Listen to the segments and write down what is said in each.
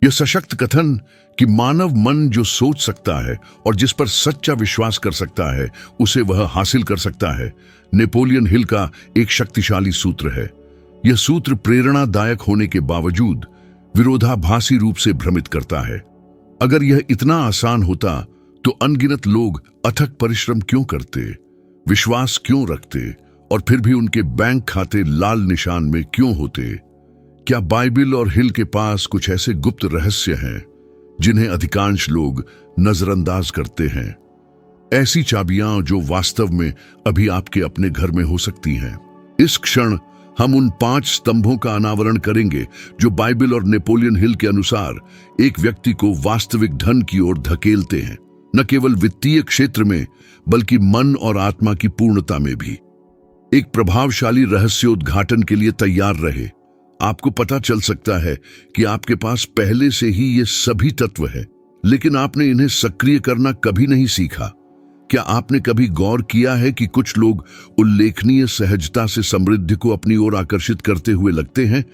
यह सशक्त कथन कि मानव मन जो सोच सकता है और जिस पर सच्चा विश्वास कर सकता है उसे वह हासिल कर सकता है, नेपोलियन हिल का एक शक्तिशाली सूत्र है। यह सूत्र प्रेरणादायक होने के बावजूद विरोधाभासी रूप से भ्रमित करता है। अगर यह इतना आसान होता तो अनगिनत लोग अथक परिश्रम क्यों करते, विश्वास क्यों रखते और फिर भी उनके बैंक खाते लाल निशान में क्यों होते? क्या बाइबिल और हिल के पास कुछ ऐसे गुप्त रहस्य हैं जिन्हें अधिकांश लोग नजरअंदाज करते हैं? ऐसी चाबियां जो वास्तव में अभी आपके अपने घर में हो सकती हैं। इस क्षण हम उन 5 स्तंभों का अनावरण करेंगे जो बाइबिल और नेपोलियन हिल के अनुसार एक व्यक्ति को वास्तविक धन की ओर धकेलते हैं, न केवल वित्तीय क्षेत्र में बल्कि मन और आत्मा की पूर्णता में भी। एक प्रभावशाली रहस्योद्घाटन के लिए तैयार रहे। आपको पता चल सकता है कि आपके पास पहले से ही ये सभी तत्व है, लेकिन आपने इन्हें सक्रिय करना कभी नहीं सीखा। क्या आपने कभी गौर किया है कि कुछ लोग उल्लेखनीय सहजता से समृद्धि को अपनी ओर आकर्षित करते हुए लगते हैं,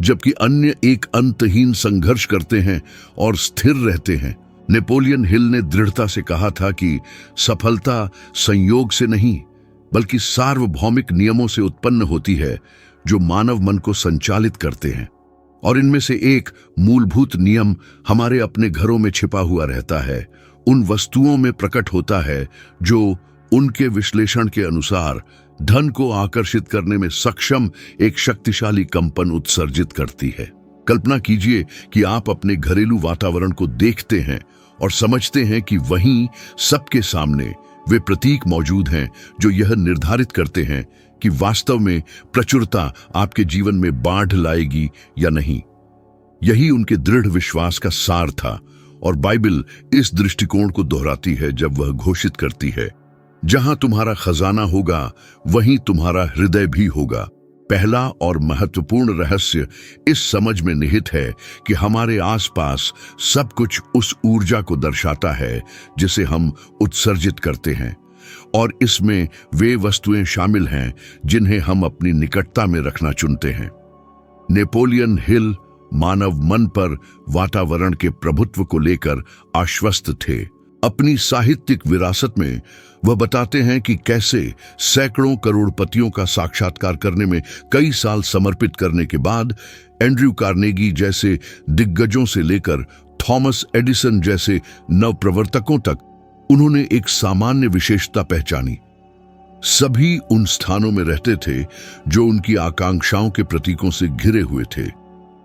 जबकि अन्य एक अंतहीन संघर्ष करते हैं और स्थिर रहते हैं? नेपोलियन हिल ने दृढ़ता से कहा था कि सफलता संयोग से नहीं बल्कि सार्वभौमिक नियमों से उत्पन्न होती है जो मानव मन को संचालित करते हैं, और इनमें से एक मूलभूत नियम हमारे अपने घरों में छिपा हुआ रहता है, उन वस्तुओं में प्रकट होता है जो उनके विश्लेषण के अनुसार धन को आकर्षित करने में सक्षम एक शक्तिशाली कंपन उत्सर्जित करती है। कल्पना कीजिए कि आप अपने घरेलू वातावरण को देखते हैं और समझते हैं कि वहीं सबके सामने वे प्रतीक मौजूद हैं जो यह निर्धारित करते हैं कि वास्तव में प्रचुरता आपके जीवन में बाढ़ लाएगी या नहीं। यही उनके दृढ़ विश्वास का सार था, और बाइबिल इस दृष्टिकोण को दोहराती है जब वह घोषित करती है, जहां तुम्हारा खजाना होगा वहीं तुम्हारा हृदय भी होगा। पहला और महत्वपूर्ण रहस्य इस समझ में निहित है कि हमारे आसपास सब कुछ उस ऊर्जा को दर्शाता है जिसे हम उत्सर्जित करते हैं, और इसमें वे वस्तुएं शामिल हैं जिन्हें हम अपनी निकटता में रखना चुनते हैं। नेपोलियन हिल मानव मन पर वातावरण के प्रभुत्व को लेकर आश्वस्त थे। अपनी साहित्यिक विरासत में वह बताते हैं कि कैसे सैकड़ों करोड़पतियों का साक्षात्कार करने में कई साल समर्पित करने के बाद एंड्रयू कार्नेगी जैसे दिग्गजों से लेकर थॉमस एडिसन जैसे नवप्रवर्तकों तक उन्होंने एक सामान्य विशेषता पहचानी। सभी उन स्थानों में रहते थे जो उनकी आकांक्षाओं के प्रतीकों से घिरे हुए थे,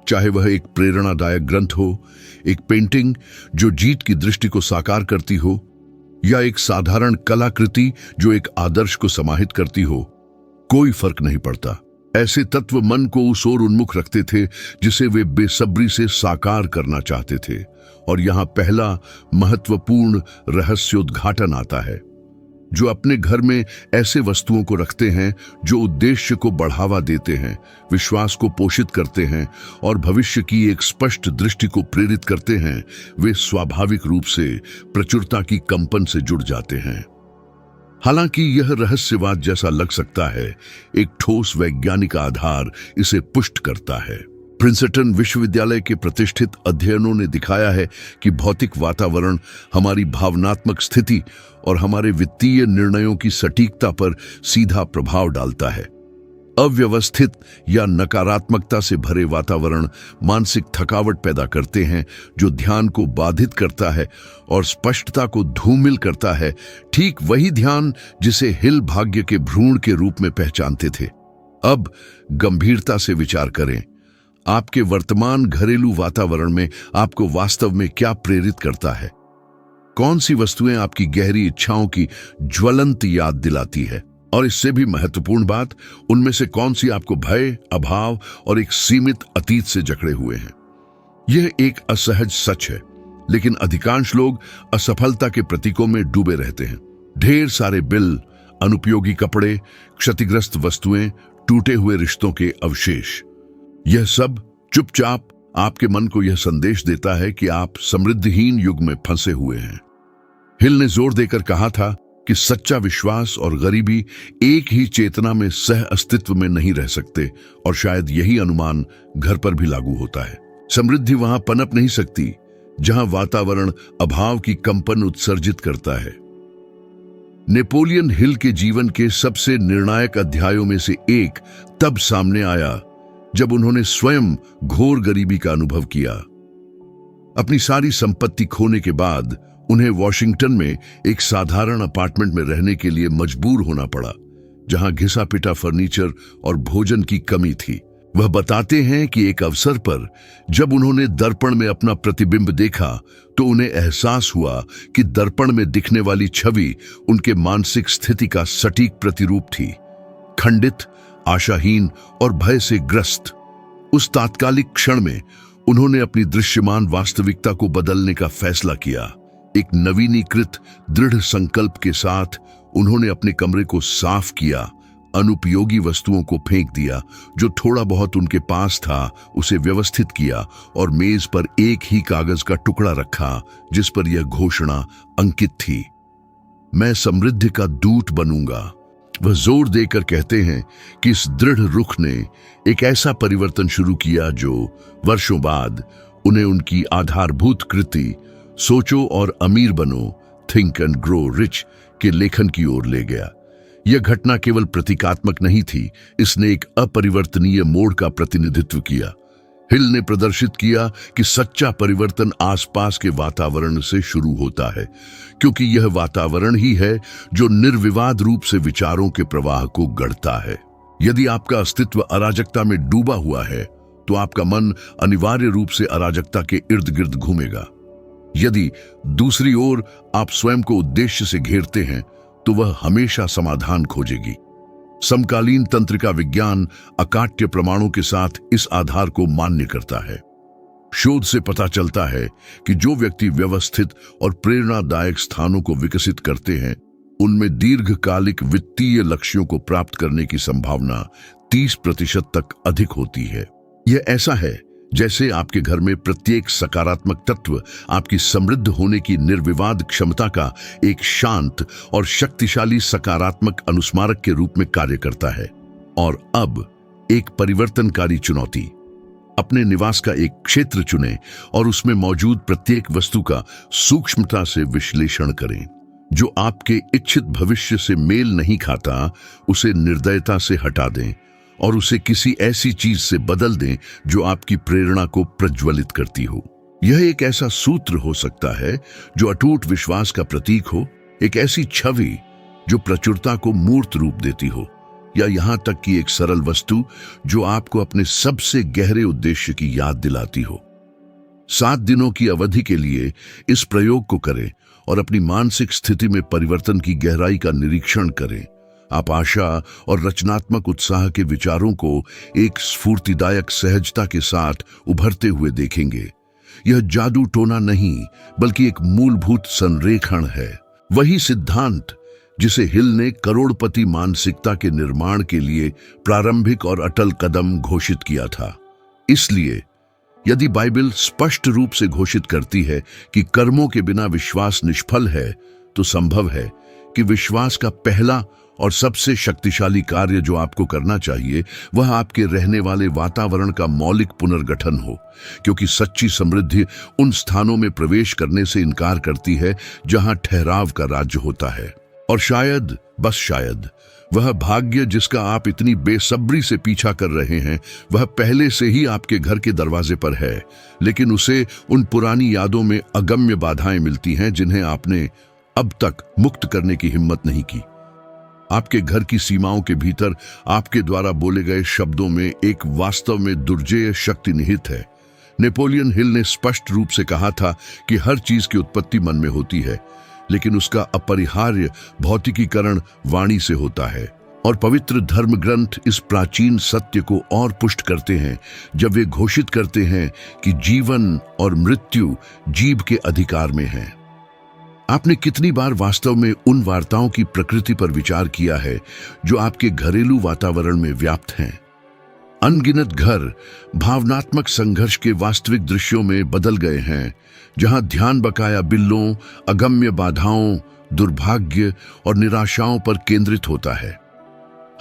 चाहे वह एक प्रेरणादायक ग्रंथ हो, एक पेंटिंग जो जीत की दृष्टि को साकार करती हो, या एक साधारण कलाकृति जो एक आदर्श को समाहित करती हो। कोई फर्क नहीं पड़ता। ऐसे तत्व मन को उस ओर उन्मुख रखते थे जिसे वे बेसब्री से साकार करना चाहते थे। और यहां पहला महत्वपूर्ण रहस्योद्घाटन आता है। जो अपने घर में ऐसे वस्तुओं को रखते हैं जो उद्देश्य को बढ़ावा देते हैं, विश्वास को पोषित करते हैं और भविष्य की एक स्पष्ट दृष्टि को प्रेरित करते हैं, वे स्वाभाविक रूप से प्रचुरता की कंपन से जुड़ जाते हैं। हालांकि यह रहस्यवाद जैसा लग सकता है, एक ठोस वैज्ञानिक आधार इसे पुष्ट करता है। प्रिंसटन विश्वविद्यालय के प्रतिष्ठित अध्ययनों ने दिखाया है कि भौतिक वातावरण हमारी भावनात्मक स्थिति और हमारे वित्तीय निर्णयों की सटीकता पर सीधा प्रभाव डालता है। अव्यवस्थित या नकारात्मकता से भरे वातावरण मानसिक थकावट पैदा करते हैं, जो ध्यान को बाधित करता है और स्पष्टता को धूमिल करता है। ठीक वही ध्यान जिसे हिल भाग्य के भ्रूण के रूप में पहचानते थे। अब गंभीरता से विचार करें, आपके वर्तमान घरेलू वातावरण में आपको वास्तव में क्या प्रेरित करता है? कौन सी वस्तुएं आपकी गहरी इच्छाओं की ज्वलंत याद दिलाती है? और इससे भी महत्वपूर्ण बात, उनमें से कौन सी आपको भय, अभाव और एक सीमित अतीत से जकड़े हुए हैं? यह एक असहज सच है, लेकिन अधिकांश लोग असफलता के प्रतीकों में डूबे रहते हैं। ढेर सारे बिल, अनुपयोगी कपड़े, क्षतिग्रस्त वस्तुएं, टूटे हुए रिश्तों के अवशेष, यह सब चुपचाप आपके मन को यह संदेश देता है कि आप समृद्धिहीन युग में फंसे हुए हैं। हिल ने जोर देकर कहा था कि सच्चा विश्वास और गरीबी एक ही चेतना में सह अस्तित्व में नहीं रह सकते, और शायद यही अनुमान घर पर भी लागू होता है। समृद्धि वहां पनप नहीं सकती जहां वातावरण अभाव की कंपन उत्सर्जित करता है। नेपोलियन हिल के जीवन के सबसे निर्णायक अध्यायों में से एक तब सामने आया जब उन्होंने स्वयं घोर गरीबी का अनुभव किया। अपनी सारी संपत्ति खोने के बाद उन्हें वॉशिंगटन में एक साधारण अपार्टमेंट में रहने के लिए मजबूर होना पड़ा, जहां घिसा पिटा फर्नीचर और भोजन की कमी थी। वह बताते हैं कि एक अवसर पर जब उन्होंने दर्पण में अपना प्रतिबिंब देखा तो उन्हें एहसास हुआ कि दर्पण में दिखने वाली छवि उनके मानसिक स्थिति का सटीक प्रतिरूप थी। खंडित, आशाहीन और भय से ग्रस्त। उस तात्कालिक क्षण में उन्होंने अपनी दृश्यमान वास्तविकता को बदलने का फैसला किया। एक नवीनीकृत दृढ़ संकल्प के साथ उन्होंने अपने कमरे को साफ किया, अनुपयोगी वस्तुओं को फेंक दिया, जो थोड़ा बहुत उनके पास था उसे व्यवस्थित किया और मेज पर एक ही कागज का टुकड़ा रखा जिस पर यह घोषणा अंकित थी, मैं समृद्धि का दूत बनूंगा। वह जोर देकर कहते हैं कि इस दृढ़ रुख ने एक ऐसा परिवर्तन शुरू किया जो वर्षों बाद उन्हें उनकी आधारभूत कृति सोचो और अमीर बनो, थिंक एंड ग्रो रिच के लेखन की ओर ले गया। यह घटना केवल प्रतीकात्मक नहीं थी, इसने एक अपरिवर्तनीय मोड़ का प्रतिनिधित्व किया। हिल ने प्रदर्शित किया कि सच्चा परिवर्तन आसपास के वातावरण से शुरू होता है, क्योंकि यह वातावरण ही है जो निर्विवाद रूप से विचारों के प्रवाह को गढ़ता है। यदि आपका अस्तित्व अराजकता में डूबा हुआ है तो आपका मन अनिवार्य रूप से अराजकता के इर्द गिर्द घूमेगा। यदि दूसरी ओर आप स्वयं को उद्देश्य से घेरते हैं तो वह हमेशा समाधान खोजेगी। समकालीन तंत्रिका विज्ञान अकाट्य प्रमाणों के साथ इस आधार को मान्य करता है। शोध से पता चलता है कि जो व्यक्ति व्यवस्थित और प्रेरणादायक स्थानों को विकसित करते हैं, उनमें दीर्घकालिक वित्तीय लक्ष्यों को प्राप्त करने की संभावना 30% तक अधिक होती है। यह ऐसा है जैसे आपके घर में प्रत्येक सकारात्मक तत्व आपकी समृद्ध होने की निर्विवाद क्षमता का एक शांत और शक्तिशाली सकारात्मक अनुस्मारक के रूप में कार्य करता है। और अब एक परिवर्तनकारी चुनौती, अपने निवास का एक क्षेत्र चुनें और उसमें मौजूद प्रत्येक वस्तु का सूक्ष्मता से विश्लेषण करें। जो आपके इच्छित भविष्य से मेल नहीं खाता, उसे निर्दयता से हटा दें और उसे किसी ऐसी चीज से बदल दें जो आपकी प्रेरणा को प्रज्वलित करती हो। यह एक ऐसा सूत्र हो सकता है जो अटूट विश्वास का प्रतीक हो, एक ऐसी छवि जो प्रचुरता को मूर्त रूप देती हो, या यहां तक कि एक सरल वस्तु जो आपको अपने सबसे गहरे उद्देश्य की याद दिलाती हो। 7 दिनों की अवधि के लिए इस प्रयोग को करें और अपनी मानसिक स्थिति में परिवर्तन की गहराई का निरीक्षण करें। आप आशा और रचनात्मक उत्साह के विचारों को एक स्फूर्तिदायक सहजता के साथ उभरते हुए देखेंगे। यह जादू टोना नहीं, बल्कि एक मूलभूत संरेखण है, वही सिद्धांत जिसे हिल ने करोड़पति मानसिकता के निर्माण के लिए प्रारंभिक और अटल कदम घोषित किया था। इसलिए यदि बाइबल स्पष्ट रूप से घोषित करती है कि कर्मों के बिना विश्वास निष्फल है, तो संभव है कि विश्वास का पहला और सबसे शक्तिशाली कार्य जो आपको करना चाहिए वह आपके रहने वाले वातावरण का मौलिक पुनर्गठन हो, क्योंकि सच्ची समृद्धि उन स्थानों में प्रवेश करने से इनकार करती है जहां ठहराव का राज्य होता है। और शायद, बस शायद, वह भाग्य जिसका आप इतनी बेसब्री से पीछा कर रहे हैं वह पहले से ही आपके घर के दरवाजे पर है, लेकिन उसे उन पुरानी यादों में अगम्य बाधाएं मिलती हैं जिन्हें आपने अब तक मुक्त करने की हिम्मत नहीं की। आपके घर की सीमाओं के भीतर आपके द्वारा बोले गए शब्दों में एक वास्तव में दुर्जेय शक्ति निहित है। नेपोलियन हिल ने स्पष्ट रूप से कहा था कि हर चीज की उत्पत्ति मन में होती है, लेकिन उसका अपरिहार्य भौतिकीकरण वाणी से होता है। और पवित्र धर्म ग्रंथ इस प्राचीन सत्य को और पुष्ट करते हैं जब वे घोषित करते हैं कि जीवन और मृत्यु जीभ के अधिकार में है। आपने कितनी बार वास्तव में उन वार्ताओं की प्रकृति पर विचार किया है जो आपके घरेलू वातावरण में व्याप्त हैं? अनगिनत घर भावनात्मक संघर्ष के वास्तविक दृश्यों में बदल गए हैं, जहां ध्यान बकाया बिल्लों, अगम्य बाधाओं, दुर्भाग्य और निराशाओं पर केंद्रित होता है।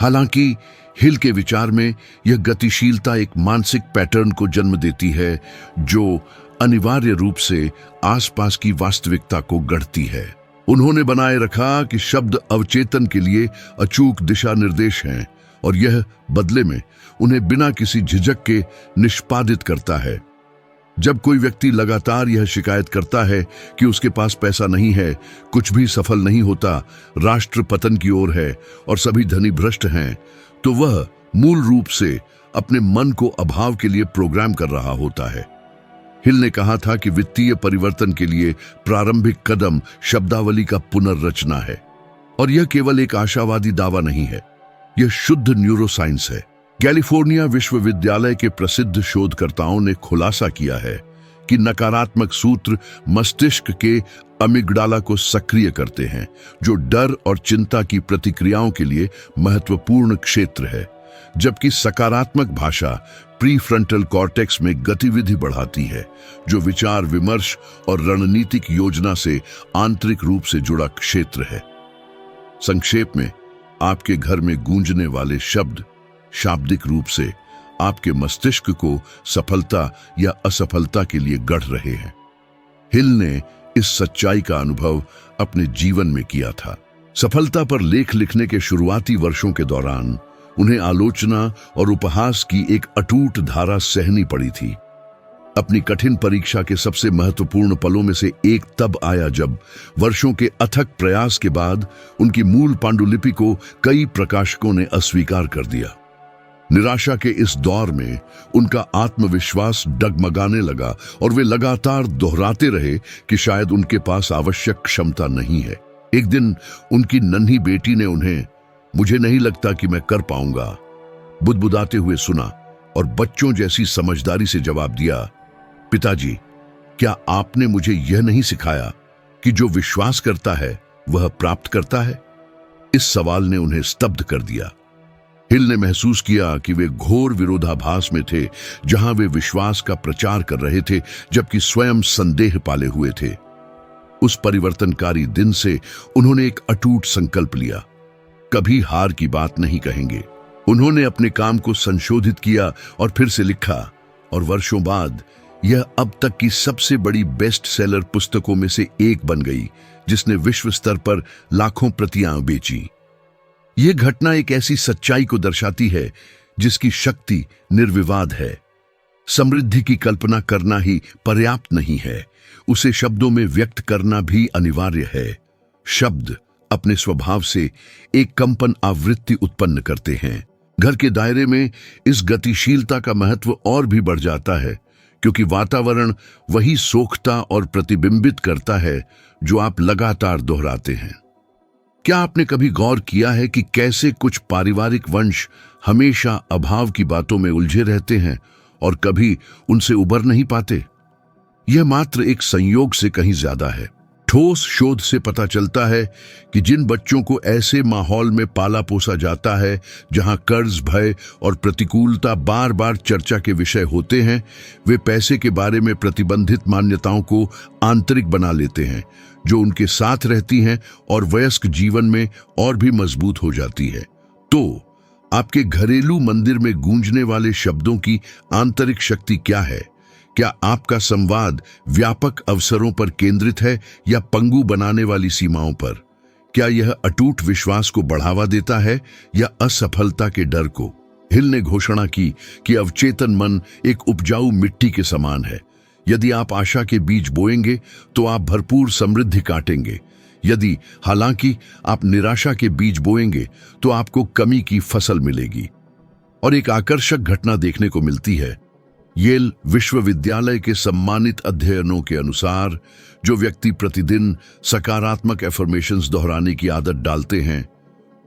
हालांकि हिल के विचार में यह गतिशीलता एक मानसिक पैटर्न को जन्म देती है जो अनिवार्य रूप से आसपास की वास्तविकता को गढ़ती है। उन्होंने बनाए रखा कि शब्द अवचेतन के लिए अचूक दिशा निर्देश हैं और यह बदले में उन्हें बिना किसी झिझक के निष्पादित करता है। जब कोई व्यक्ति लगातार यह शिकायत करता है कि उसके पास पैसा नहीं है, कुछ भी सफल नहीं होता, राष्ट्र पतन की ओर है और सभी धनी भ्रष्ट हैं, तो वह मूल रूप से अपने मन को अभाव के लिए प्रोग्राम कर रहा होता है। हिल ने कहा था कि वित्तीय परिवर्तन के लिए प्रारंभिक कदम शब्दावली का पुनर्रचना है और यह केवल एक आशावादी दावा नहीं है, यह शुद्ध न्यूरोसाइंस है। कैलिफोर्निया विश्वविद्यालय के प्रसिद्ध शोधकर्ताओं ने खुलासा किया है कि नकारात्मक सूत्र मस्तिष्क के अमिगडाला को सक्रिय करते हैं, जो डर और चिंता की प्रतिक्रियाओं के लिए महत्वपूर्ण क्षेत्र है, जबकि सकारात्मक भाषा प्रीफ्रंटल कॉर्टेक्स में गतिविधि बढ़ाती है, जो विचार विमर्श और रणनीतिक योजना से आंतरिक रूप से जुड़ा क्षेत्र है। संक्षेप में, आपके घर में गूंजने वाले शब्द शाब्दिक रूप से आपके मस्तिष्क को सफलता या असफलता के लिए गढ़ रहे हैं। हिल ने इस सच्चाई का अनुभव अपने जीवन में किया था। सफलता पर लेख लिखने के शुरुआती वर्षों के दौरान उन्हें आलोचना और उपहास की एक अटूट धारा सहनी पड़ी थी। अपनी कठिन परीक्षा के सबसे महत्वपूर्ण पलों में से एक तब आया जब वर्षों के अथक प्रयास के बाद उनकी मूल पांडुलिपि को कई प्रकाशकों ने अस्वीकार कर दिया। निराशा के इस दौर में उनका आत्मविश्वास डगमगाने लगा और वे लगातार दोहराते रहे कि शायद उनके पास आवश्यक क्षमता नहीं है। एक दिन उनकी नन्ही बेटी ने उन्हें "मुझे नहीं लगता कि मैं कर पाऊंगा" बुदबुदाते हुए सुना और बच्चों जैसी समझदारी से जवाब दिया, "पिताजी, क्या आपने मुझे यह नहीं सिखाया कि जो विश्वास करता है वह प्राप्त करता है?" इस सवाल ने उन्हें स्तब्ध कर दिया। हिल ने महसूस किया कि वे घोर विरोधाभास में थे, जहां वे विश्वास का प्रचार कर रहे थे जबकि स्वयं संदेह पाले हुए थे। उस परिवर्तनकारी दिन से उन्होंने एक अटूट संकल्प लिया, कभी हार की बात नहीं कहेंगे। उन्होंने अपने काम को संशोधित किया और फिर से लिखा, और वर्षों बाद यह अब तक की सबसे बड़ी बेस्ट सेलर पुस्तकों में से एक बन गई, जिसने विश्व स्तर पर लाखों प्रतियां बेची। यह घटना एक ऐसी सच्चाई को दर्शाती है जिसकी शक्ति निर्विवाद है। समृद्धि की कल्पना करना ही पर्याप्त नहीं है, उसे शब्दों में व्यक्त करना भी अनिवार्य है। शब्द अपने स्वभाव से एक कंपन आवृत्ति उत्पन्न करते हैं। घर के दायरे में इस गतिशीलता का महत्व और भी बढ़ जाता है, क्योंकि वातावरण वही सोखता और प्रतिबिंबित करता है जो आप लगातार दोहराते हैं। क्या आपने कभी गौर किया है कि कैसे कुछ पारिवारिक वंश हमेशा अभाव की बातों में उलझे रहते हैं और कभी उनसे उबर नहीं पाते? यह मात्र एक संयोग से कहीं ज्यादा है। ठोस शोध से पता चलता है कि जिन बच्चों को ऐसे माहौल में पाला पोसा जाता है जहां कर्ज, भय और प्रतिकूलता बार बार चर्चा के विषय होते हैं, वे पैसे के बारे में प्रतिबंधित मान्यताओं को आंतरिक बना लेते हैं, जो उनके साथ रहती हैं और वयस्क जीवन में और भी मजबूत हो जाती है। तो आपके घरेलू मंदिर में गूंजने वाले शब्दों की आंतरिक शक्ति क्या है? क्या आपका संवाद व्यापक अवसरों पर केंद्रित है या पंगु बनाने वाली सीमाओं पर? क्या यह अटूट विश्वास को बढ़ावा देता है या असफलता के डर को? हिल ने घोषणा की कि अवचेतन मन एक उपजाऊ मिट्टी के समान है। यदि आप आशा के बीज बोएंगे तो आप भरपूर समृद्धि काटेंगे। यदि हालांकि आप निराशा के बीज बोएंगे तो आपको कमी की फसल मिलेगी। और एक आकर्षक घटना देखने को मिलती है। येल विश्वविद्यालय के सम्मानित अध्ययनों के अनुसार, जो व्यक्ति प्रतिदिन सकारात्मक एफर्मेशंस दोहराने की आदत डालते हैं,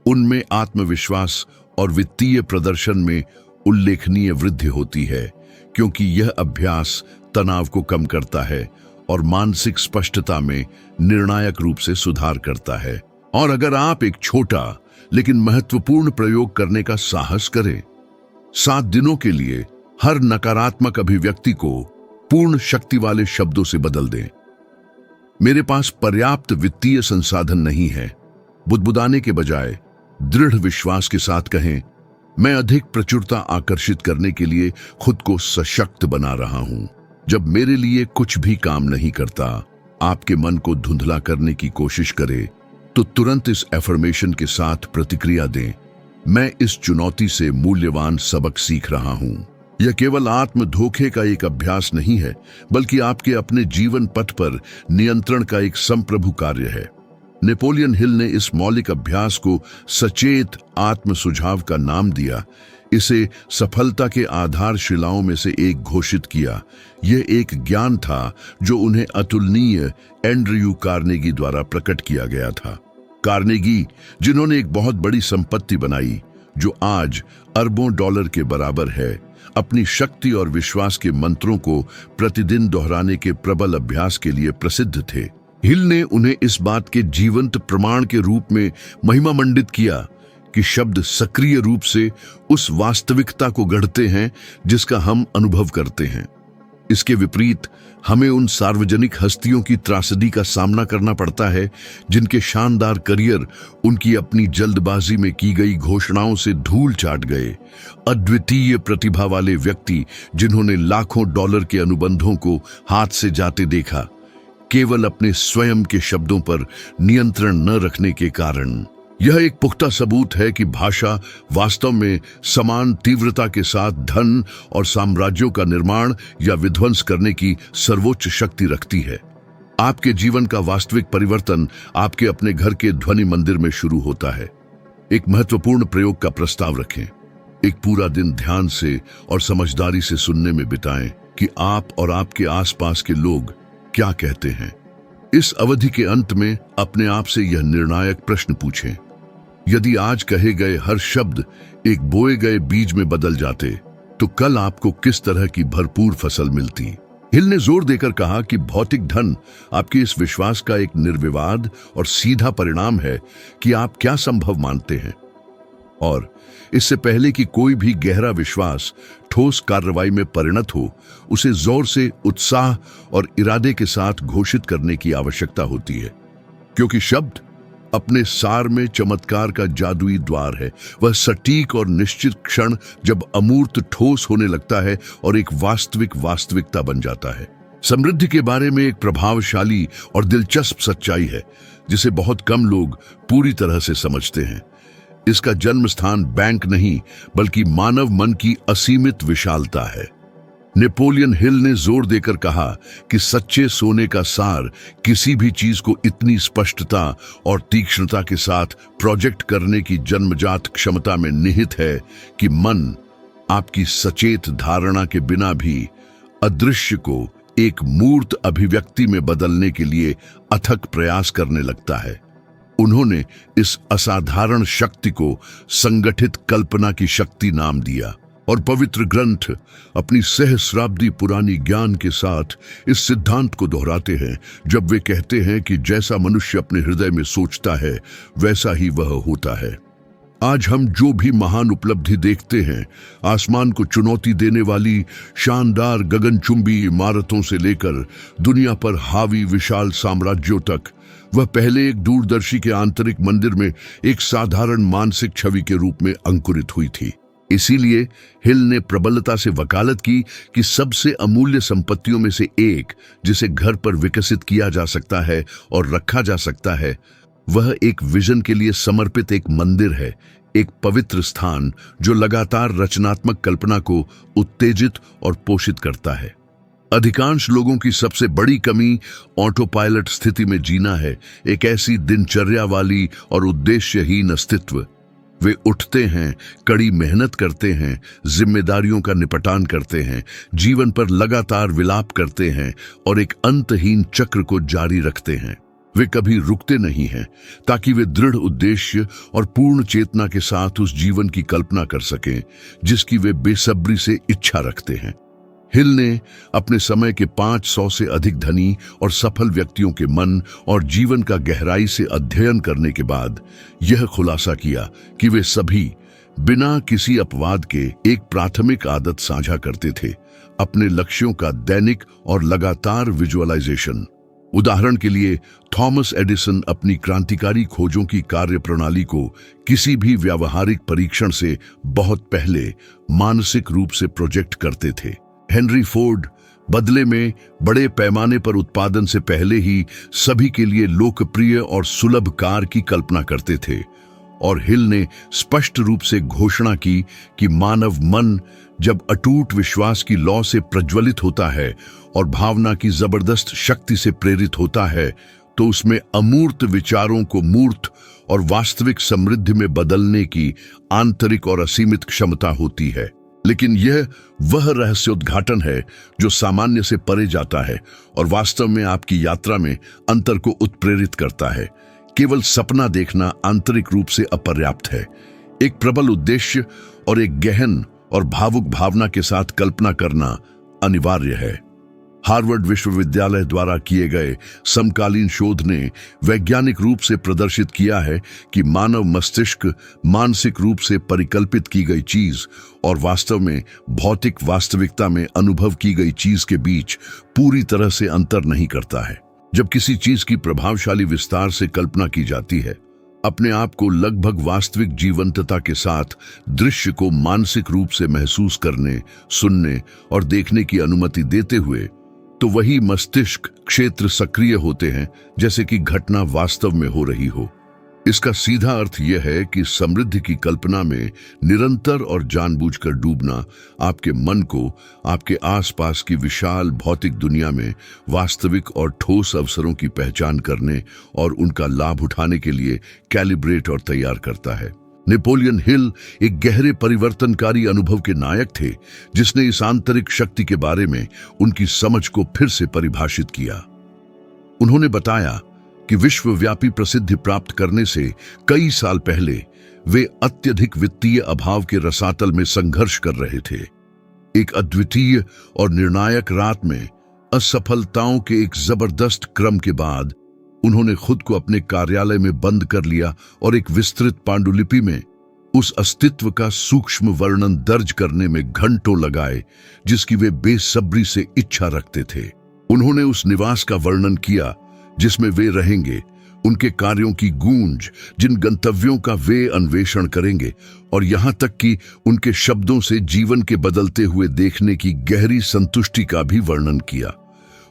उनमें आत्मविश्वास और वित्तीय प्रदर्शन में उल्लेखनीय वृद्धि होती है, क्योंकि यह अभ्यास तनाव को कम करता है और मानसिक स्पष्टता में निर्णायक रूप से सुधार करता है। और अगर आप एक छोटा लेकिन महत्वपूर्ण प्रयोग करने का साहस करें, 7 दिनों के लिए हर नकारात्मक अभिव्यक्ति को पूर्ण शक्ति वाले शब्दों से बदल दें। मेरे पास पर्याप्त वित्तीय संसाधन नहीं है, बुदबुदाने के बजाय दृढ़ विश्वास के साथ कहें, मैं अधिक प्रचुरता आकर्षित करने के लिए खुद को सशक्त बना रहा हूं। जब मेरे लिए कुछ भी काम नहीं करता, आपके मन को धुंधला करने की कोशिश करे, तो तुरंत इस एफर्मेशन के साथ प्रतिक्रिया दें, मैं इस चुनौती से मूल्यवान सबक सीख रहा हूं। यह केवल आत्म धोखे का एक अभ्यास नहीं है, बल्कि आपके अपने जीवन पथ पर नियंत्रण का एक संप्रभु कार्य है। नेपोलियन हिल ने इस मौलिक अभ्यास को सचेत आत्म सुझाव का नाम दिया। इसे सफलता के आधारशिलाओं में से एक घोषित किया। यह एक ज्ञान था जो उन्हें अतुलनीय एंड्रयू कार्नेगी द्वारा प्रकट किया गया था। कार्नेगी, जिन्होंने एक बहुत बड़ी संपत्ति बनाई जो आज अरबों डॉलर के बराबर है, अपनी शक्ति और विश्वास के मंत्रों को प्रतिदिन दोहराने के प्रबल अभ्यास के लिए प्रसिद्ध थे। हिल ने उन्हें इस बात के जीवंत प्रमाण के रूप में महिमा मंडित किया कि शब्द सक्रिय रूप से उस वास्तविकता को गढ़ते हैं जिसका हम अनुभव करते हैं। इसके विपरीत हमें उन सार्वजनिक हस्तियों की त्रासदी का सामना करना पड़ता है जिनके शानदार करियर उनकी अपनी जल्दबाजी में की गई घोषणाओं से धूल चाट गए। अद्वितीय प्रतिभा वाले व्यक्ति जिन्होंने लाखों डॉलर के अनुबंधों को हाथ से जाते देखा, केवल अपने स्वयं के शब्दों पर नियंत्रण न रखने के कारण। यह एक पुख्ता सबूत है कि भाषा वास्तव में समान तीव्रता के साथ धन और साम्राज्यों का निर्माण या विध्वंस करने की सर्वोच्च शक्ति रखती है। आपके जीवन का वास्तविक परिवर्तन आपके अपने घर के ध्वनि मंदिर में शुरू होता है। एक महत्वपूर्ण प्रयोग का प्रस्ताव रखें। एक पूरा दिन ध्यान से और समझदारी से सुनने में बिताएं कि आप और आपके आसपास के लोग क्या कहते हैं। इस अवधि के अंत में अपने आप से यह निर्णायक प्रश्न पूछें, यदि आज कहे गए हर शब्द एक बोए गए बीज में बदल जाते, तो कल आपको किस तरह की भरपूर फसल मिलती। हिल ने जोर देकर कहा कि भौतिक धन आपके इस विश्वास का एक निर्विवाद और सीधा परिणाम है कि आप क्या संभव मानते हैं, और इससे पहले कि कोई भी गहरा विश्वास ठोस कार्रवाई में परिणत हो, उसे जोर से उत्साह और इरादे के साथ घोषित करने की आवश्यकता होती है। क्योंकि शब्द अपने सार में चमत्कार का जादुई द्वार है। वह सटीक और निश्चित क्षण जब अमूर्त ठोस होने लगता है और एक वास्तविक वास्तविकता बन जाता है। समृद्धि के बारे में एक प्रभावशाली और दिलचस्प सच्चाई है जिसे बहुत कम लोग पूरी तरह से समझते हैं। इसका जन्म स्थान बैंक नहीं, बल्कि मानव मन की असीमित विशालता है। नेपोलियन हिल ने जोर देकर कहा कि सच्चे सोने का सार किसी भी चीज को इतनी स्पष्टता और तीक्ष्णता के साथ प्रोजेक्ट करने की जन्मजात क्षमता में निहित है कि मन आपकी सचेत धारणा के बिना भी अदृश्य को एक मूर्त अभिव्यक्ति में बदलने के लिए अथक प्रयास करने लगता है। उन्होंने इस असाधारण शक्ति को संगठित कल्पना की शक्ति नाम दिया, और पवित्र ग्रंथ अपनी सहस्राब्दी पुरानी ज्ञान के साथ इस सिद्धांत को दोहराते हैं, जब वे कहते हैं कि जैसा मनुष्य अपने हृदय में सोचता है वैसा ही वह होता है। आज हम जो भी महान उपलब्धि देखते हैं, आसमान को चुनौती देने वाली शानदार गगनचुंबी इमारतों से लेकर दुनिया पर हावी विशाल साम्राज्यों तक, वह पहले एक दूरदर्शी के आंतरिक मंदिर में एक साधारण मानसिक छवि के रूप में अंकुरित हुई थी। इसीलिए हिल ने प्रबलता से वकालत की कि सबसे अमूल्य संपत्तियों में से एक जिसे घर पर विकसित किया जा सकता है और रखा जा सकता है, वह एक विजन के लिए समर्पित एक मंदिर है, एक पवित्र स्थान जो लगातार रचनात्मक कल्पना को उत्तेजित और पोषित करता है। अधिकांश लोगों की सबसे बड़ी कमी ऑटो पायलट स्थिति में जीना है, एक ऐसी दिनचर्या वाली और उद्देश्यहीन अस्तित्व। वे उठते हैं, कड़ी मेहनत करते हैं, जिम्मेदारियों का निपटान करते हैं, जीवन पर लगातार विलाप करते हैं और एक अंतहीन चक्र को जारी रखते हैं। वे कभी रुकते नहीं हैं ताकि वे दृढ़ उद्देश्य और पूर्ण चेतना के साथ उस जीवन की कल्पना कर सकें जिसकी वे बेसब्री से इच्छा रखते हैं। हिल ने अपने समय के 500 से अधिक धनी और सफल व्यक्तियों के मन और जीवन का गहराई से अध्ययन करने के बाद यह खुलासा किया कि वे सभी बिना किसी अपवाद के एक प्राथमिक आदत साझा करते थे, अपने लक्ष्यों का दैनिक और लगातार विजुअलाइजेशन। उदाहरण के लिए थॉमस एडिसन अपनी क्रांतिकारी खोजों की कार्यप्रणाली को किसी भी व्यावहारिक परीक्षण से बहुत पहले मानसिक रूप से प्रोजेक्ट करते थे। हेनरी फोर्ड बदले में बड़े पैमाने पर उत्पादन से पहले ही सभी के लिए लोकप्रिय और सुलभ कार की कल्पना करते थे। और हिल ने स्पष्ट रूप से घोषणा की कि मानव मन जब अटूट विश्वास की लौ से प्रज्वलित होता है और भावना की जबरदस्त शक्ति से प्रेरित होता है तो उसमें अमूर्त विचारों को मूर्त और वास्तविक समृद्धि में बदलने की आंतरिक और असीमित क्षमता होती है। लेकिन यह वह रहस्योद्घाटन है जो सामान्य से परे जाता है और वास्तव में आपकी यात्रा में अंतर को उत्प्रेरित करता है। केवल सपना देखना आंतरिक रूप से अपर्याप्त है। एक प्रबल उद्देश्य और एक गहन और भावुक भावना के साथ कल्पना करना अनिवार्य है। हार्वर्ड विश्वविद्यालय द्वारा किए गए समकालीन शोध ने वैज्ञानिक रूप से प्रदर्शित किया है कि मानव मस्तिष्क मानसिक रूप से परिकल्पित की गई चीज और वास्तव में भौतिक वास्तविकता में अनुभव की गई चीज के बीच पूरी तरह से अंतर नहीं करता है। जब किसी चीज की प्रभावशाली विस्तार से कल्पना की जाती है, अपने आप को लगभग वास्तविक जीवंतता के साथ दृश्य को मानसिक रूप से महसूस करने, सुनने और देखने की अनुमति देते हुए, तो वही मस्तिष्क क्षेत्र सक्रिय होते हैं जैसे कि घटना वास्तव में हो रही हो। इसका सीधा अर्थ यह है कि समृद्धि की कल्पना में निरंतर और जानबूझकर डूबना आपके मन को आपके आसपास की विशाल भौतिक दुनिया में वास्तविक और ठोस अवसरों की पहचान करने और उनका लाभ उठाने के लिए कैलिब्रेट और तैयार करता है। नेपोलियन हिल एक गहरे परिवर्तनकारी अनुभव के नायक थे जिसने इस आंतरिक शक्ति के बारे में उनकी समझ को फिर से परिभाषित किया। उन्होंने बताया कि विश्वव्यापी प्रसिद्धि प्राप्त करने से कई साल पहले वे अत्यधिक वित्तीय अभाव के रसातल में संघर्ष कर रहे थे। एक अद्वितीय और निर्णायक रात में असफलताओं के एक जबरदस्त क्रम के बाद उन्होंने खुद को अपने कार्यालय में बंद कर लिया और एक विस्तृत पांडुलिपि में उस अस्तित्व का सूक्ष्म वर्णन दर्ज करने में घंटों लगाए जिसकी वे बेसब्री से इच्छा रखते थे। उन्होंने उस निवास का वर्णन किया जिसमें वे रहेंगे, उनके कार्यों की गूंज, जिन गंतव्यों का वे अन्वेषण करेंगे, और यहां तक कि उनके शब्दों से जीवन के बदलते हुए देखने की गहरी संतुष्टि का भी वर्णन किया।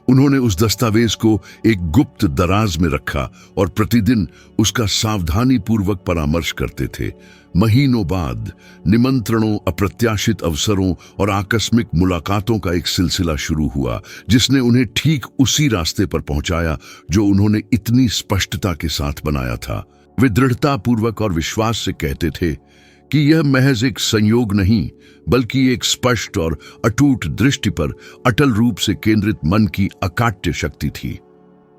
उन्होंने उस दस्तावेज को एक गुप्त दराज में रखा और प्रतिदिन उसका सावधानी पूर्वक परामर्श करते थे। महीनों बाद निमंत्रणों, अप्रत्याशित अवसरों और आकस्मिक मुलाकातों का एक सिलसिला शुरू हुआ जिसने उन्हें ठीक उसी रास्ते पर पहुंचाया जो उन्होंने इतनी स्पष्टता के साथ बनाया था। वे दृढ़तापूर्वक और विश्वास से कहते थे कि यह महज एक संयोग नहीं बल्कि एक स्पष्ट और अटूट दृष्टि पर अटल रूप से केंद्रित मन की अकाट्य शक्ति थी।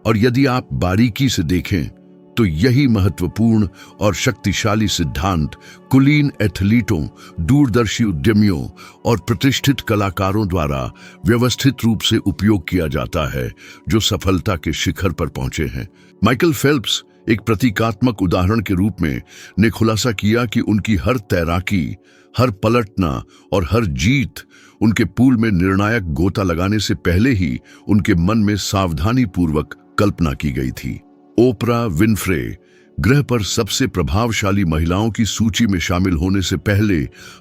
और यदि आप बारीकी से देखें तो यही महत्वपूर्ण और शक्तिशाली सिद्धांत कुलीन एथलीटों, दूरदर्शी उद्यमियों और प्रतिष्ठित कलाकारों द्वारा व्यवस्थित रूप से उपयोग किया जाता है जो सफलता के शिखर पर पहुंचे हैं। माइकल फेल्प्स एक प्रतीकात्मक उदाहरण के रूप में ने खुलासा किया कि उनकी हर तैराकी, हर पलटना और हर जीत उनके पूल में निर्णायक गोता लगाने से पहले ही उनके मन में सावधानी पूर्वक कल्पना की गई थी। ओपरा विनफ्रे ग्रह पर सबसे प्रभावशाली महिलाओं की सूची में शामिल होने से पहले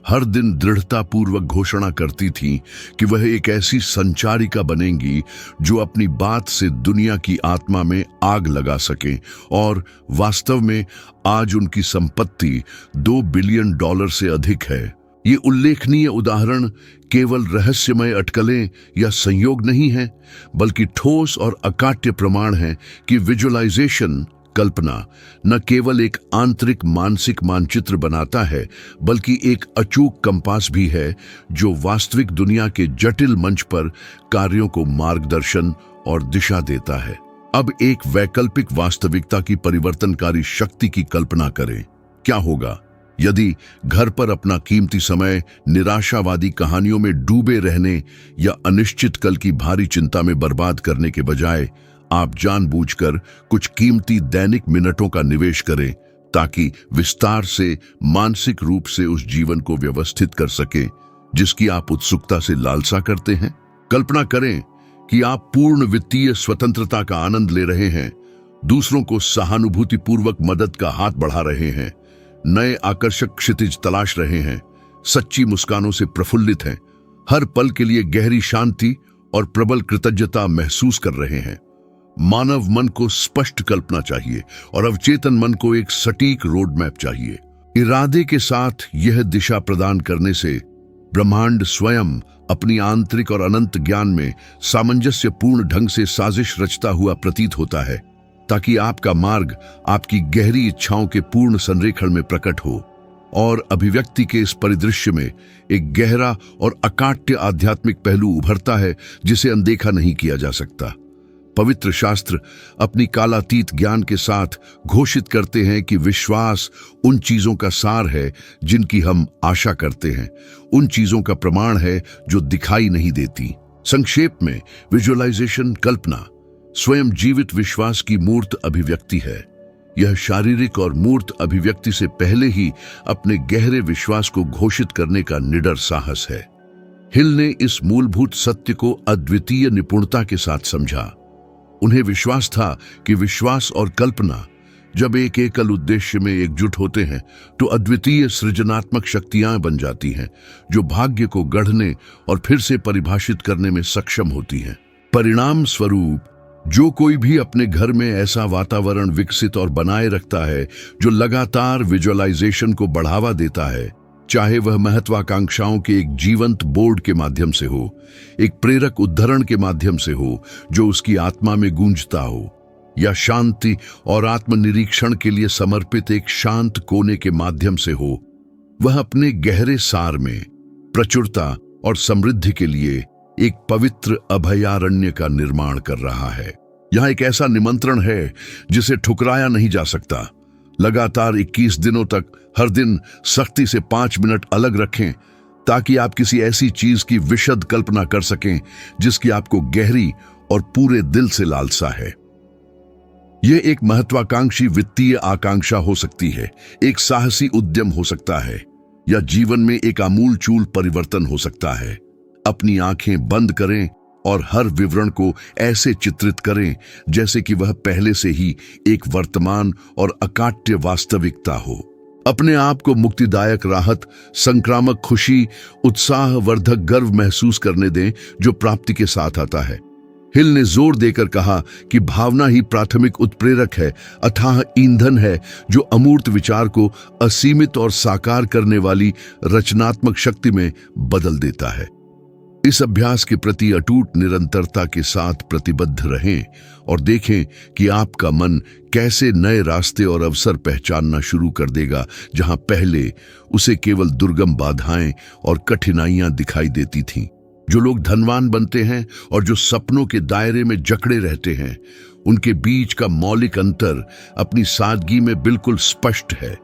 हर दिन दृढ़तापूर्वक घोषणा करती थीं कि वह एक ऐसी संचारिका बनेंगी जो अपनी बात से दुनिया की आत्मा में आग लगा सकें। और वास्तव में आज उनकी संपत्ति $2 बिलियन से अधिक है। ये उल्लेखनीय उदाहरण केवल रहस्यमय अटकलें या संयोग नहीं है बल्कि ठोस और अकाट्य प्रमाण है कि विजुअलाइजेशन, कल्पना, न केवल एक आंतरिक मानसिक मानचित्र बनाता है बल्कि एक अचूक कंपास भी है जो वास्तविक दुनिया के जटिल मंच पर कार्यों को मार्गदर्शन और दिशा देता है। अब एक वैकल्पिक वास्तविकता की परिवर्तनकारी शक्ति की कल्पना करें। क्या होगा यदि घर पर अपना कीमती समय निराशावादी कहानियों में डूबे रहने या अनिश्चित कल की भारी चिंता में बर्बाद करने के बजाय आप जानबूझकर कुछ कीमती दैनिक मिनटों का निवेश करें ताकि विस्तार से मानसिक रूप से उस जीवन को व्यवस्थित कर सकें जिसकी आप उत्सुकता से लालसा करते हैं। कल्पना करें कि आप पूर्ण वित्तीय स्वतंत्रता का आनंद ले रहे हैं, दूसरों को सहानुभूतिपूर्वक मदद का हाथ बढ़ा रहे हैं, नए आकर्षक क्षितिज तलाश रहे हैं, सच्ची मुस्कानों से प्रफुल्लित हैं, हर पल के लिए गहरी शांति और प्रबल कृतज्ञता महसूस कर रहे हैं। मानव मन को स्पष्ट कल्पना चाहिए और अवचेतन मन को एक सटीक रोड मैप चाहिए। इरादे के साथ यह दिशा प्रदान करने से ब्रह्मांड स्वयं अपनी आंतरिक और अनंत ज्ञान में सामंजस्यपूर्ण ढंग से साजिश रचता हुआ प्रतीत होता है, ताकि आपका मार्ग आपकी गहरी इच्छाओं के पूर्ण संरेखण में प्रकट हो और अभिव्यक्ति के इस परिदृश्य में एक गहरा और अकाट्य आध्यात्मिक पहलू उभरता है जिसे अनदेखा नहीं किया जा सकता। पवित्र शास्त्र अपनी कालातीत ज्ञान के साथ घोषित करते हैं कि विश्वास उन चीजों का सार है जिनकी हम आशा करते हैं, उन चीजों का प्रमाण है जो दिखाई नहीं देती। संक्षेप में, विजुअलाइजेशन कल्पना स्वयं जीवित विश्वास की मूर्त अभिव्यक्ति है। यह शारीरिक और मूर्त अभिव्यक्ति से पहले ही अपने गहरे विश्वास को घोषित करने का निडर साहस है। हिल ने इस मूलभूत सत्य को अद्वितीय निपुणता के साथ समझा। उन्हें विश्वास था कि विश्वास और कल्पना जब एक एकल उद्देश्य में एकजुट होते हैं तो अद्वितीय सृजनात्मक शक्तियां बन जाती हैं, जो भाग्य को गढ़ने और फिर से परिभाषित करने में सक्षम होती हैं। परिणाम स्वरूप, जो कोई भी अपने घर में ऐसा वातावरण विकसित और बनाए रखता है जो लगातार विजुअलाइजेशन को बढ़ावा देता है, चाहे वह महत्वाकांक्षाओं के एक जीवंत बोर्ड के माध्यम से हो, एक प्रेरक उद्धरण के माध्यम से हो जो उसकी आत्मा में गूंजता हो, या शांति और आत्मनिरीक्षण के लिए समर्पित एक शांत कोने के माध्यम से हो, वह अपने गहरे सार में प्रचुरता और समृद्धि के लिए एक पवित्र अभयारण्य का निर्माण कर रहा है। यह एक ऐसा निमंत्रण है जिसे ठुकराया नहीं जा सकता। लगातार 21 दिनों तक हर दिन सख्ती से 5 मिनट अलग रखें, ताकि आप किसी ऐसी चीज की विशद कल्पना कर सकें जिसकी आपको गहरी और पूरे दिल से लालसा है। यह एक महत्वाकांक्षी वित्तीय आकांक्षा हो सकती है, एक साहसी उद्यम हो सकता है, या जीवन में एक आमूलचूल परिवर्तन हो सकता है। अपनी आंखें बंद करें और हर विवरण को ऐसे चित्रित करें जैसे कि वह पहले से ही एक वर्तमान और अकाट्य वास्तविकता हो। अपने आप को मुक्तिदायक राहत, संक्रामक खुशी, उत्साहवर्धक गर्व महसूस करने दें जो प्राप्ति के साथ आता है। हिल ने जोर देकर कहा कि भावना ही प्राथमिक उत्प्रेरक है, अथाह ईंधन है जो अमूर्त विचार को असीमित और साकार करने वाली रचनात्मक शक्ति में बदल देता है। इस अभ्यास के प्रति अटूट निरंतरता के साथ प्रतिबद्ध रहें और देखें कि आपका मन कैसे नए रास्ते और अवसर पहचानना शुरू कर देगा, जहां पहले उसे केवल दुर्गम बाधाएं और कठिनाइयां दिखाई देती थीं। जो लोग धनवान बनते हैं और जो सपनों के दायरे में जकड़े रहते हैं, उनके बीच का मौलिक अंतर अपनी सादगी में बिल्कुल स्पष्ट है।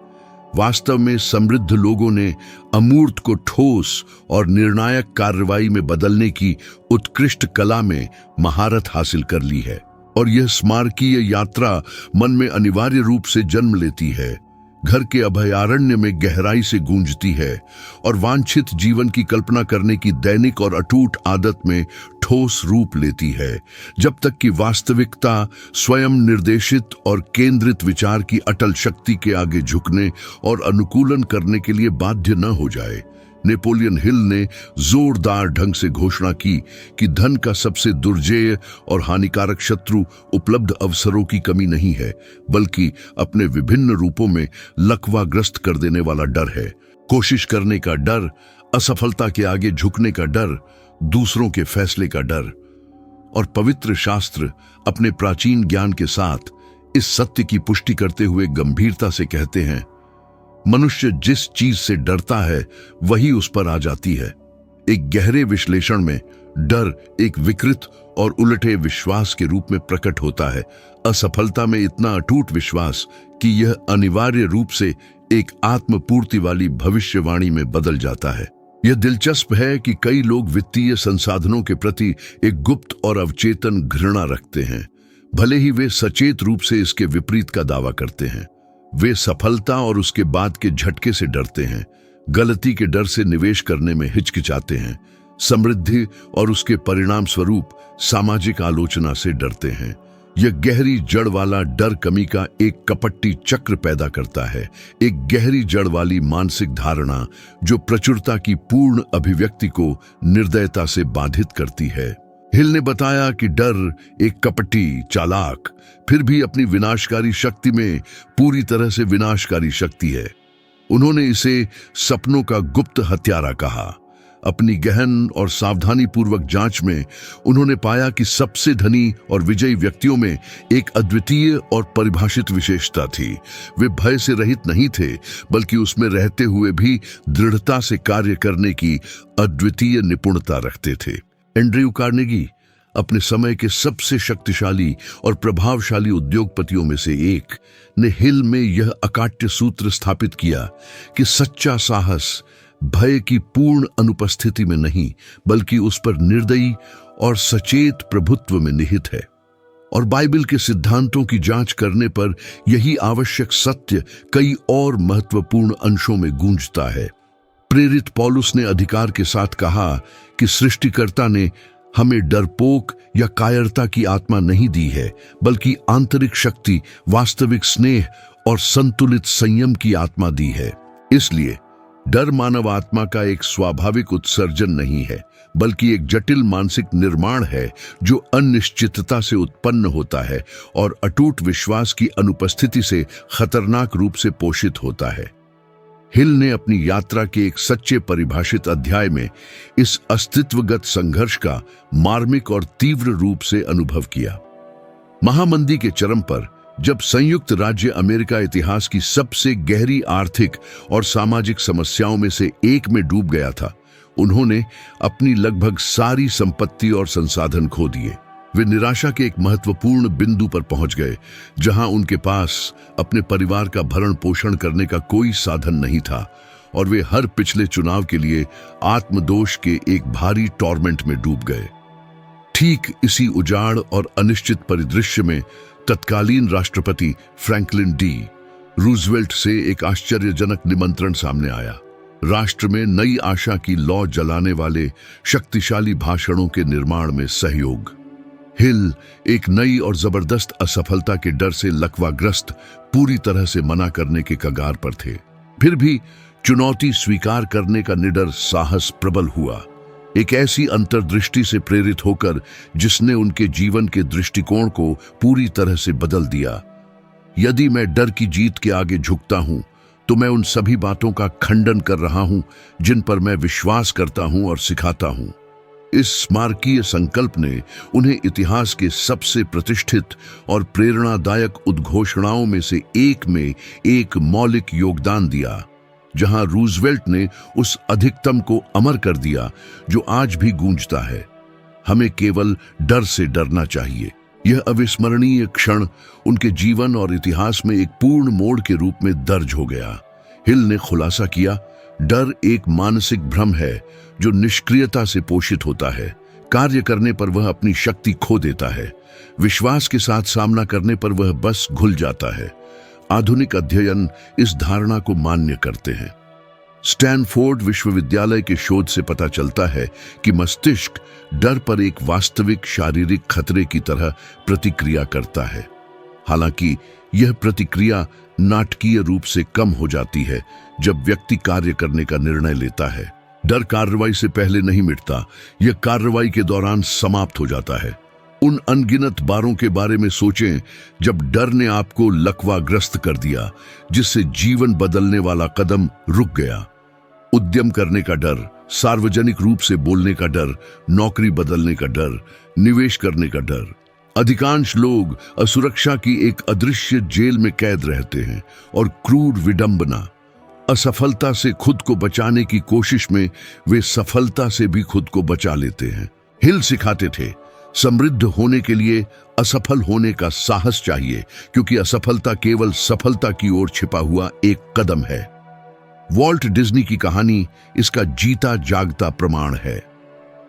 वास्तव में समृद्ध लोगों ने अमूर्त को ठोस और निर्णायक कार्रवाई में बदलने की उत्कृष्ट कला में महारत हासिल कर ली है, और यह स्मारकीय यात्रा मन में अनिवार्य रूप से जन्म लेती है, घर के अभयारण्य में गहराई से गूंजती है और वांछित जीवन की कल्पना करने की दैनिक और अटूट आदत में ठोस रूप लेती है, जब तक कि वास्तविकता स्वयं निर्देशित और केंद्रित विचार की अटल शक्ति के आगे झुकने और अनुकूलन करने के लिए बाध्य न हो जाए। नेपोलियन हिल ने जोरदार ढंग से घोषणा की कि धन का सबसे दुर्जेय और हानिकारक शत्रु उपलब्ध अवसरों की कमी नहीं है, बल्कि अपने विभिन्न रूपों में लकवाग्रस्त कर देने वाला डर है। कोशिश करने का डर, असफलता के आगे झुकने का डर, दूसरों के फैसले का डर। और पवित्र शास्त्र अपने प्राचीन ज्ञान के साथ इस सत्य की पुष्टि करते हुए गंभीरता से कहते हैं, मनुष्य जिस चीज से डरता है वही उस पर आ जाती है। एक गहरे विश्लेषण में डर एक विकृत और उलटे विश्वास के रूप में प्रकट होता है, असफलता में इतना अटूट विश्वास कि यह अनिवार्य रूप से एक आत्मपूर्ति वाली भविष्यवाणी में बदल जाता है। यह दिलचस्प है कि कई लोग वित्तीय संसाधनों के प्रति एक गुप्त और अवचेतन घृणा रखते हैं, भले ही वे सचेत रूप से इसके विपरीत का दावा करते हैं। वे सफलता और उसके बाद के झटके से डरते हैं, गलती के डर से निवेश करने में हिचकिचाते हैं, समृद्धि और उसके परिणाम स्वरूप सामाजिक आलोचना से डरते हैं। यह गहरी जड़ वाला डर कमी का एक कपटी चक्र पैदा करता है, एक गहरी जड़ वाली मानसिक धारणा जो प्रचुरता की पूर्ण अभिव्यक्ति को निर्दयता से बाधित करती है। हिल ने बताया कि डर एक कपटी, चालाक, फिर भी अपनी विनाशकारी शक्ति में पूरी तरह से विनाशकारी शक्ति है। उन्होंने इसे सपनों का गुप्त हत्यारा कहा। अपनी गहन और सावधानी पूर्वक जांच में उन्होंने पाया कि सबसे धनी और विजयी व्यक्तियों में एक अद्वितीय और परिभाषित विशेषता थी। वे भय से रहित नहीं थे, बल्कि उसमें रहते हुए भी दृढ़ता से कार्य करने की अद्वितीय निपुणता रखते थे। एंड्रयू कार्नेगी अपने समय के सबसे शक्तिशाली और प्रभावशाली उद्योगपतियों में से एक ने हिल में यह अकाट्य सूत्र स्थापित किया कि सच्चा साहस भय की पूर्ण अनुपस्थिति में नहीं, बल्कि उस पर निर्दयी और सचेत प्रभुत्व में निहित है। और बाइबल के सिद्धांतों की जांच करने पर यही आवश्यक सत्य कई और महत्वपूर्ण अंशों में गूंजता है। प्रेरित पौलुस ने अधिकार के साथ कहा कि सृष्टिकर्ता ने हमें डरपोक या कायरता की आत्मा नहीं दी है, बल्कि आंतरिक शक्ति, वास्तविक स्नेह और संतुलित संयम की आत्मा दी है। इसलिए डर मानव आत्मा का एक स्वाभाविक उत्सर्जन नहीं है, बल्कि एक जटिल मानसिक निर्माण है जो अनिश्चितता से उत्पन्न होता है और अटूट विश्वास की अनुपस्थिति से खतरनाक रूप से पोषित होता है। हिल ने अपनी यात्रा के एक सच्चे परिभाषित अध्याय में इस अस्तित्वगत संघर्ष का मार्मिक और तीव्र रूप से अनुभव किया। महामंदी के चरम पर जब संयुक्त राज्य अमेरिका इतिहास की सबसे गहरी आर्थिक और सामाजिक समस्याओं में से एक में डूब गया था, उन्होंने अपनी लगभग सारी संपत्ति और संसाधन खो दिए। वे निराशा के एक महत्वपूर्ण बिंदु पर पहुंच गए, जहां उनके पास अपने परिवार का भरण पोषण करने का कोई साधन नहीं था और वे हर पिछले चुनाव के लिए आत्मदोष के एक भारी टॉर्मेंट में डूब गए। ठीक इसी उजाड़ और अनिश्चित परिदृश्य में तत्कालीन राष्ट्रपति फ्रैंकलिन डी रूजवेल्ट से एक आश्चर्यजनक निमंत्रण सामने आया। राष्ट्र में नई आशा की लौ जलाने वाले शक्तिशाली भाषणों के निर्माण में सहयोग। हिल एक नई और जबरदस्त असफलता के डर से लकवाग्रस्त, पूरी तरह से मना करने के कगार पर थे। फिर भी चुनौती स्वीकार करने का निडर साहस प्रबल हुआ, एक ऐसी अंतर्दृष्टि से प्रेरित होकर जिसने उनके जीवन के दृष्टिकोण को पूरी तरह से बदल दिया। यदि मैं डर की जीत के आगे झुकता हूं, तो मैं उन सभी बातों का खंडन कर रहा हूं जिन पर मैं विश्वास करता हूं और सिखाता हूं। इस स्मारकीय संकल्प ने उन्हें इतिहास के सबसे प्रतिष्ठित और प्रेरणादायक उद्घोषणाओं में से एक में एक मौलिक योगदान दिया, जहां रूजवेल्ट ने उस अधिकतम को अमर कर दिया जो आज भी गूंजता है, हमें केवल डर से डरना चाहिए। यह अविस्मरणीय क्षण उनके जीवन और इतिहास में एक पूर्ण मोड़ के रूप में दर्ज हो गया। हिल ने खुलासा किया, डर एक मानसिक भ्रम है जो निष्क्रियता से पोषित होता है। कार्य करने पर वह अपनी शक्ति खो देता है, विश्वास के साथ सामना करने पर वह बस घुल जाता है। आधुनिक अध्ययन इस धारणा को मान्य करते हैं। स्टैनफोर्ड विश्वविद्यालय के शोध से पता चलता है कि मस्तिष्क डर पर एक वास्तविक शारीरिक खतरे की तरह प्रतिक्रिया करता है। हालांकि यह प्रतिक्रिया नाटकीय रूप से कम हो जाती है जब व्यक्ति कार्य करने का निर्णय लेता है। डर कार्रवाई से पहले नहीं मिटता, यह कार्रवाई के दौरान समाप्त हो जाता है। उन अनगिनत बारों के बारे में सोचें जब डर ने आपको लकवाग्रस्त कर दिया, जिससे जीवन बदलने वाला कदम रुक गया। उद्यम करने का डर, सार्वजनिक रूप से बोलने का डर, नौकरी बदलने का डर, निवेश करने का डर। अधिकांश लोग असुरक्षा की एक अदृश्य जेल में कैद रहते हैं और क्रूर विडंबना, असफलता से खुद को बचाने की कोशिश में वे सफलता से भी खुद को बचा लेते हैं। हिल सिखाते थे, समृद्ध होने के लिए असफल होने का साहस चाहिए, क्योंकि असफलता केवल सफलता की ओर छिपा हुआ एक कदम है। वॉल्ट डिज्नी की कहानी इसका जीता जागता प्रमाण है।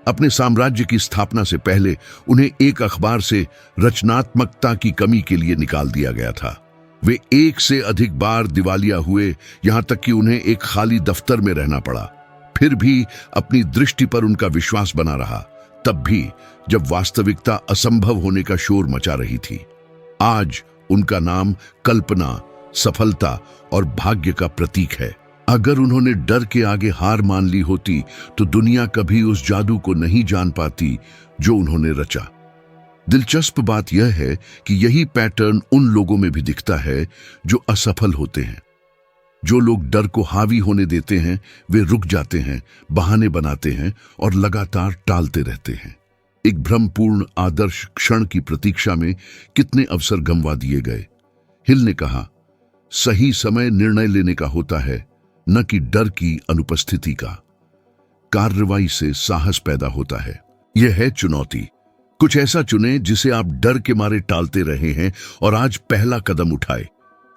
अपने साम्राज्य की स्थापना से पहले उन्हें एक अखबार से रचनात्मकता की कमी के लिए निकाल दिया गया था। वे एक से अधिक बार दिवालिया हुए, यहां तक कि उन्हें एक खाली दफ्तर में रहना पड़ा। फिर भी अपनी दृष्टि पर उनका विश्वास बना रहा, तब भी जब वास्तविकता असंभव होने का शोर मचा रही थी। आज उनका नाम कल्पना, सफलता और भाग्य का प्रतीक है। अगर उन्होंने डर के आगे हार मान ली होती तो दुनिया कभी उस जादू को नहीं जान पाती जो उन्होंने रचा। दिलचस्प बात यह है कि यही पैटर्न उन लोगों में भी दिखता है जो असफल होते हैं। जो लोग डर को हावी होने देते हैं वे रुक जाते हैं, बहाने बनाते हैं और लगातार टालते रहते हैं। एक भ्रमपूर्ण आदर्श क्षण की प्रतीक्षा में कितने अवसर गंवा दिए गए। हिल ने कहा, सही समय निर्णय लेने का होता है, न कि डर की अनुपस्थिति का। कार्रवाई से साहस पैदा होता है। यह है चुनौती। कुछ ऐसा चुने जिसे आप डर के मारे टालते रहे हैं और आज पहला कदम उठाए।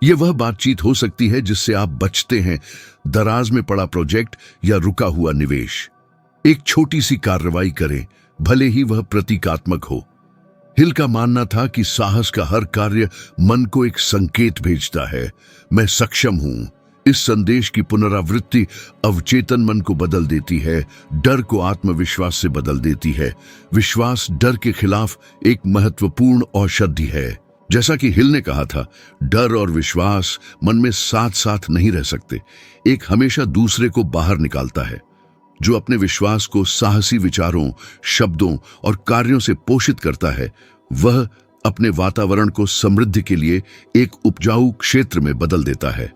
यह वह बातचीत हो सकती है जिससे आप बचते हैं, दराज में पड़ा प्रोजेक्ट या रुका हुआ निवेश। एक छोटी सी कार्रवाई करें, भले ही वह प्रतीकात्मक हो। हिल का मानना था कि साहस का हर कार्य मन को एक संकेत भेजता है, मैं सक्षम हूं। इस संदेश की पुनरावृत्ति अवचेतन मन को बदल देती है, डर को आत्मविश्वास से बदल देती है। विश्वास डर के खिलाफ एक महत्वपूर्ण औषधि है। जैसा कि हिल ने कहा था, डर और विश्वास मन में साथ साथ नहीं रह सकते, एक हमेशा दूसरे को बाहर निकालता है। जो अपने विश्वास को साहसी विचारों, शब्दों और कार्यों से पोषित करता है, वह अपने वातावरण को समृद्धि के लिए एक उपजाऊ क्षेत्र में बदल देता है।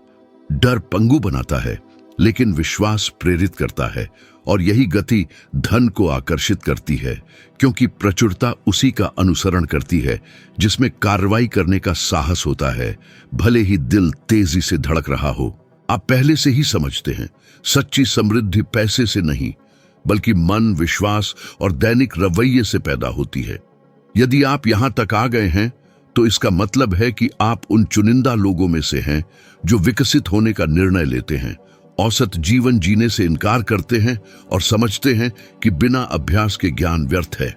डर पंगु बनाता है, लेकिन विश्वास प्रेरित करता है, और यही गति धन को आकर्षित करती है, क्योंकि प्रचुरता उसी का अनुसरण करती है जिसमें कार्रवाई करने का साहस होता है, भले ही दिल तेजी से धड़क रहा हो। आप पहले से ही समझते हैं, सच्ची समृद्धि पैसे से नहीं, बल्कि मन, विश्वास और दैनिक रवैये से पैदा होती है। यदि आप यहां तक आ गए हैं तो इसका मतलब है कि आप उन चुनिंदा लोगों में से हैं जो विकसित होने का निर्णय लेते हैं, औसत जीवन जीने से इनकार करते हैं और समझते हैं कि बिना अभ्यास के ज्ञान व्यर्थ है।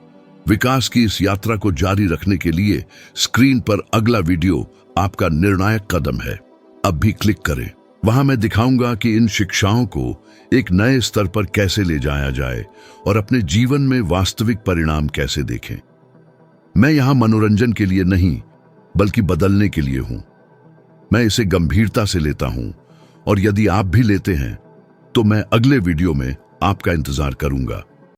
विकास की इस यात्रा को जारी रखने के लिए स्क्रीन पर अगला वीडियो आपका निर्णायक कदम है। अब भी क्लिक करें। वहां मैं दिखाऊंगा कि इन शिक्षाओं को एक नए स्तर पर कैसे ले जाया जाए और अपने जीवन में वास्तविक परिणाम कैसे देखें। मैं यहां मनोरंजन के लिए नहीं, बल्कि बदलने के लिए हूं। मैं इसे गंभीरता से लेता हूं, और यदि आप भी लेते हैं तो मैं अगले वीडियो में आपका इंतजार करूंगा।